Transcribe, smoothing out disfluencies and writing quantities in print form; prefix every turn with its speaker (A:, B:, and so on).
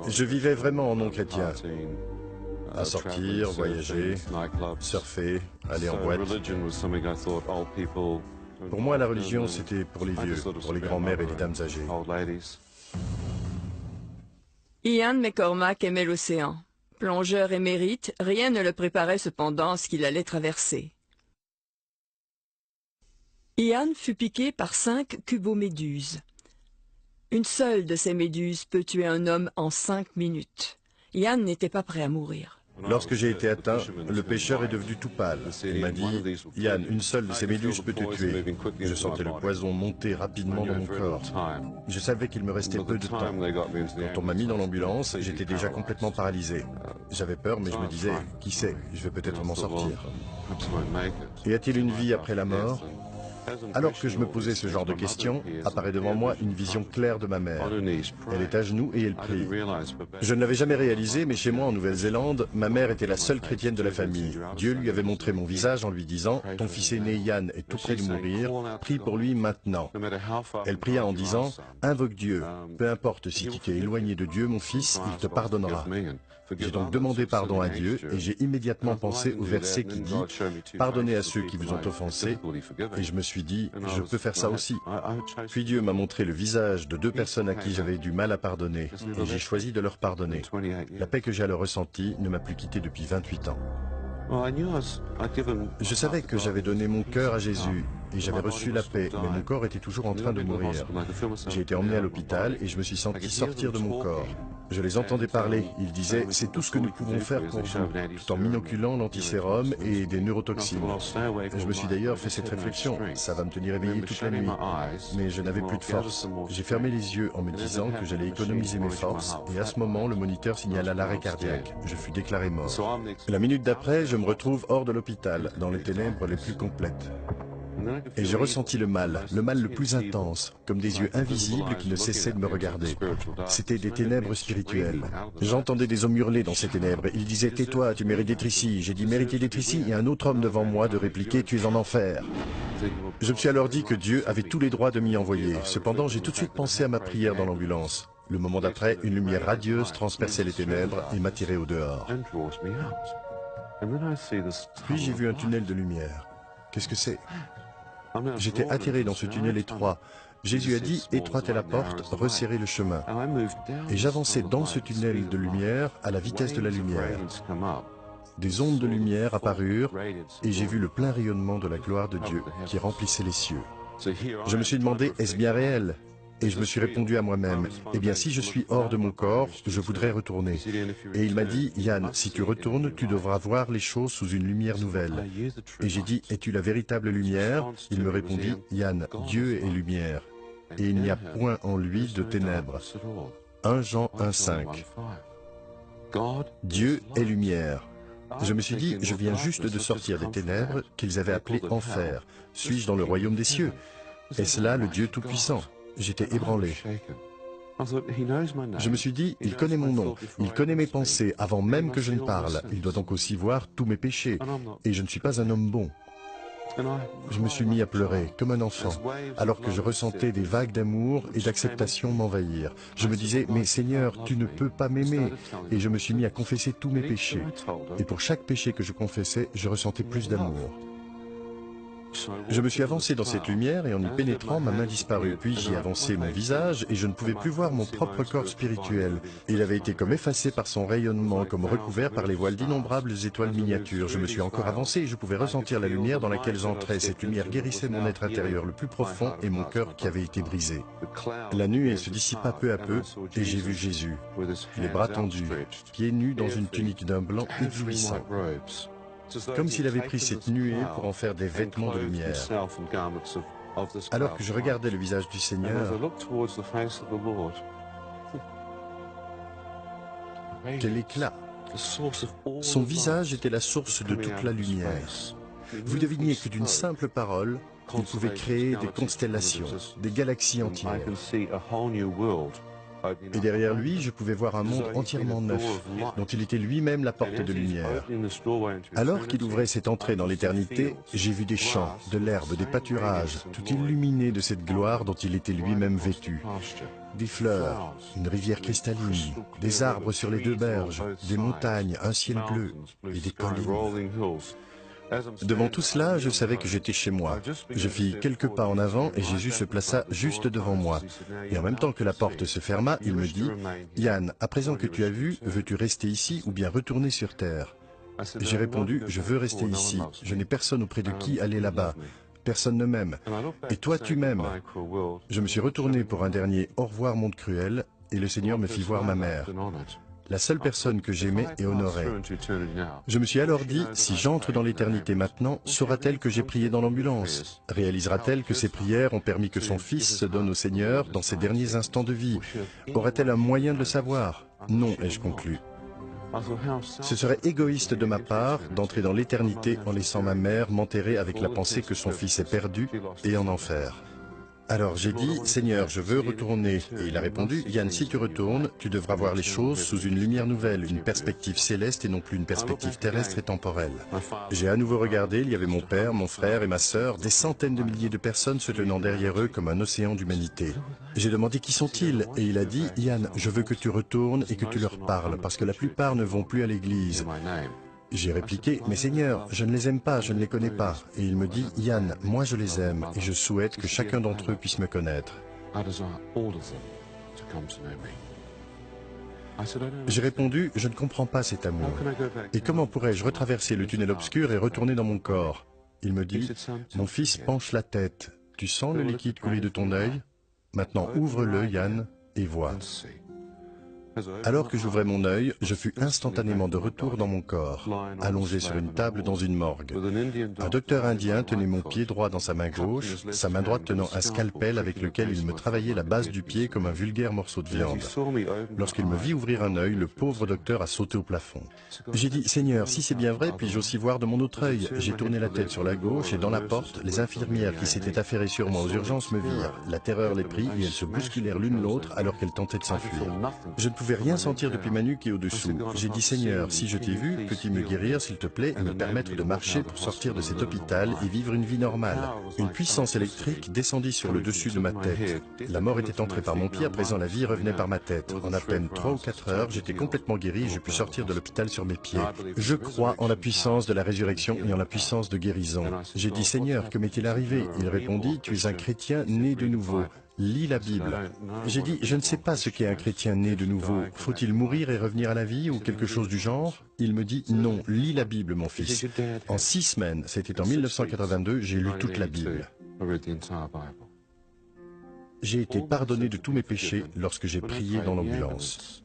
A: Je vivais vraiment en non-chrétien, à sortir, voyager, surfer, aller en boîte. Pour moi, la religion, c'était pour les vieux, pour les grands-mères et les dames âgées.
B: Ian McCormack aimait l'océan. Plongeur émérite, rien ne le préparait cependant à ce qu'il allait traverser. Ian fut piqué par 5 cuboméduses. Une seule de ces méduses peut tuer un homme en 5 minutes. Ian n'était pas prêt à mourir.
A: Lorsque j'ai été atteint, le pêcheur est devenu tout pâle. Il m'a dit, « Ian, une seule de ces méduses peut te tuer. » Je sentais le poison monter rapidement dans mon corps. Je savais qu'il me restait peu de temps. Quand on m'a mis dans l'ambulance, j'étais déjà complètement paralysé. J'avais peur, mais je me disais, « Qui sait, je vais peut-être m'en sortir. » Y a-t-il une vie après la mort ? Alors que je me posais ce genre de questions, apparaît devant moi une vision claire de ma mère. Elle est à genoux et elle prie. Je ne l'avais jamais réalisé, mais chez moi en Nouvelle-Zélande, ma mère était la seule chrétienne de la famille. Dieu lui avait montré mon visage en lui disant « Ton fils aîné Ian est tout près de mourir, prie pour lui maintenant. » Elle pria en disant « Invoque Dieu, peu importe si tu t'es éloigné de Dieu, mon fils, il te pardonnera. » J'ai donc demandé pardon à Dieu et j'ai immédiatement pensé au verset qui dit « Pardonnez à ceux qui vous ont offensé » et je me suis dit « Je peux faire ça aussi ». Puis Dieu m'a montré le visage de 2 personnes à qui j'avais du mal à pardonner et j'ai choisi de leur pardonner. La paix que j'ai alors ressentie ne m'a plus quitté depuis 28 ans. Je savais que j'avais donné mon cœur à Jésus et j'avais reçu la paix, mais mon corps était toujours en train de mourir. J'ai été emmené à l'hôpital et je me suis senti sortir de mon corps. Je les entendais parler. Ils disaient « C'est tout ce que nous pouvons faire pour vous », tout en m'inoculant l'antisérum et des neurotoxines. Je me suis d'ailleurs fait cette réflexion « Ça va me tenir éveillé toute la nuit ». Mais je n'avais plus de force. J'ai fermé les yeux en me disant que j'allais économiser mes forces et à ce moment, le moniteur signala l'arrêt cardiaque. Je fus déclaré mort. La minute d'après, je me retrouve hors de l'hôpital, dans les ténèbres les plus complètes. Et j'ai ressenti le mal le plus intense, comme des yeux invisibles qui ne cessaient de me regarder. C'était des ténèbres spirituelles. J'entendais des hommes hurler dans ces ténèbres. Ils disaient « Tais-toi, tu mérites d'être ici ». J'ai dit « Mériter d'être ici » et un autre homme devant moi de répliquer « Tu es en enfer ». Je me suis alors dit que Dieu avait tous les droits de m'y envoyer. Cependant, j'ai tout de suite pensé à ma prière dans l'ambulance. Le moment d'après, une lumière radieuse transperçait les ténèbres et m'attirait au dehors. Puis j'ai vu un tunnel de lumière. Qu'est-ce que c'est ? J'étais attiré dans ce tunnel étroit. Jésus a dit « Étroite est la porte, resserrez le chemin ». Et j'avançais dans ce tunnel de lumière à la vitesse de la lumière. Des ondes de lumière apparurent et j'ai vu le plein rayonnement de la gloire de Dieu qui remplissait les cieux. Je me suis demandé « Est-ce bien réel ?» Et je me suis répondu à moi-même, eh bien si je suis hors de mon corps, je voudrais retourner. Et il m'a dit, Yann, si tu retournes, tu devras voir les choses sous une lumière nouvelle. Et j'ai dit, es-tu la véritable lumière? Il me répondit, Yann, Dieu est lumière, et il n'y a point en lui de ténèbres. 1 Jean 1,5. Dieu est lumière. Je me suis dit, je viens juste de sortir des ténèbres qu'ils avaient appelées enfer. Suis-je dans le royaume des cieux? Est-ce là le Dieu Tout-Puissant? J'étais ébranlé. Je me suis dit, il connaît mon nom, il connaît mes pensées avant même que je ne parle. Il doit donc aussi voir tous mes péchés. Et je ne suis pas un homme bon. Je me suis mis à pleurer, comme un enfant, alors que je ressentais des vagues d'amour et d'acceptation m'envahir. Je me disais, mais Seigneur, tu ne peux pas m'aimer. Et je me suis mis à confesser tous mes péchés. Et pour chaque péché que je confessais, je ressentais plus d'amour. Je me suis avancé dans cette lumière et en y pénétrant, ma main disparut. Puis j'y avançai mon visage et je ne pouvais plus voir mon propre corps spirituel. Il avait été comme effacé par son rayonnement, comme recouvert par les voiles d'innombrables étoiles miniatures. Je me suis encore avancé et je pouvais ressentir la lumière dans laquelle j'entrais. Cette lumière guérissait mon être intérieur le plus profond et mon cœur qui avait été brisé. La nuée se dissipa peu à peu et j'ai vu Jésus, les bras tendus, pieds nus dans une tunique d'un blanc éblouissant. Comme s'il avait pris cette nuée pour en faire des vêtements de lumière. Alors que je regardais le visage du Seigneur, quel éclat! Son visage était la source de toute la lumière. Vous deviniez que d'une simple parole, il pouvait créer des constellations, des galaxies entières. Et derrière lui, je pouvais voir un monde entièrement neuf, dont il était lui-même la porte de lumière. Alors qu'il ouvrait cette entrée dans l'éternité, j'ai vu des champs, de l'herbe, des pâturages, tout illuminés de cette gloire dont il était lui-même vêtu. Des fleurs, une rivière cristalline, des arbres sur les deux berges, des montagnes, un ciel bleu et des collines. Devant tout cela, je savais que j'étais chez moi. Je fis quelques pas en avant et Jésus se plaça juste devant moi. Et en même temps que la porte se ferma, il me dit, « Yann, à présent que tu as vu, veux-tu rester ici ou bien retourner sur terre ?» J'ai répondu, « Je veux rester ici. Je n'ai personne auprès de qui aller là-bas. Personne ne m'aime. Et toi, tu m'aimes. » Je me suis retourné pour un dernier « Au revoir, monde cruel » et le Seigneur me fit voir ma mère. La seule personne que j'aimais et honorais. Je me suis alors dit, si j'entre dans l'éternité maintenant, saura-t-elle que j'ai prié dans l'ambulance? Réalisera-t-elle que ses prières ont permis que son fils se donne au Seigneur dans ses derniers instants de vie? Aura-t-elle un moyen de le savoir? Non, ai-je conclu. Ce serait égoïste de ma part d'entrer dans l'éternité en laissant ma mère m'enterrer avec la pensée que son fils est perdu et en enfer. Alors j'ai dit, « Seigneur, je veux retourner. » Et il a répondu, « Yann, si tu retournes, tu devras voir les choses sous une lumière nouvelle, une perspective céleste et non plus une perspective terrestre et temporelle. » J'ai à nouveau regardé, il y avait mon père, mon frère et ma sœur, des centaines de milliers de personnes se tenant derrière eux comme un océan d'humanité. J'ai demandé qui sont-ils et il a dit, « Yann, je veux que tu retournes et que tu leur parles parce que la plupart ne vont plus à l'église. » J'ai répliqué, « Mais Seigneur, je ne les aime pas, je ne les connais pas. » Et il me dit, « Yann, moi je les aime et je souhaite que chacun d'entre eux puisse me connaître. » J'ai répondu, « Je ne comprends pas cet amour. Et comment pourrais-je retraverser le tunnel obscur et retourner dans mon corps ?» Il me dit, « Mon fils, penche la tête. Tu sens le liquide couler de ton œil? Maintenant ouvre-le, Yann, et vois. » Alors que j'ouvrais mon œil, je fus instantanément de retour dans mon corps, allongé sur une table dans une morgue. Un docteur indien tenait mon pied droit dans sa main gauche, sa main droite tenant un scalpel avec lequel il me travaillait la base du pied comme un vulgaire morceau de viande. Lorsqu'il me vit ouvrir un œil, le pauvre docteur a sauté au plafond. J'ai dit, « Seigneur, si c'est bien vrai, puis-je aussi voir de mon autre œil ?» J'ai tourné la tête sur la gauche et dans la porte, les infirmières qui s'étaient affairées sur moi aux urgences me virent. La terreur les prit et elles se bousculèrent l'une l'autre alors qu'elles tentaient de s'enfuir. Je ne pouvais rien sentir depuis ma nuque et au-dessous. J'ai dit, « Seigneur, si je t'ai vu, peux-tu me guérir, s'il te plaît, et me permettre de marcher pour sortir de cet hôpital et vivre une vie normale ?» Une puissance électrique descendit sur le dessus de ma tête. La mort était entrée par mon pied, à présent la vie revenait par ma tête. En à peine 3 ou 4 heures, j'étais complètement guéri et je pus sortir de l'hôpital sur mes pieds. Je crois en la puissance de la résurrection et en la puissance de guérison. J'ai dit, « Seigneur, que m'est-il arrivé ?» Il répondit, « Tu es un chrétien né de nouveau. Lis la Bible. » J'ai dit, « Je ne sais pas ce qu'est un chrétien né de nouveau. Faut-il mourir et revenir à la vie ou quelque chose du genre ?» Il me dit, « Non, lis la Bible, mon fils. » En 6 semaines, c'était en 1982, j'ai lu toute la Bible. J'ai été pardonné de tous mes péchés lorsque j'ai prié dans l'ambulance.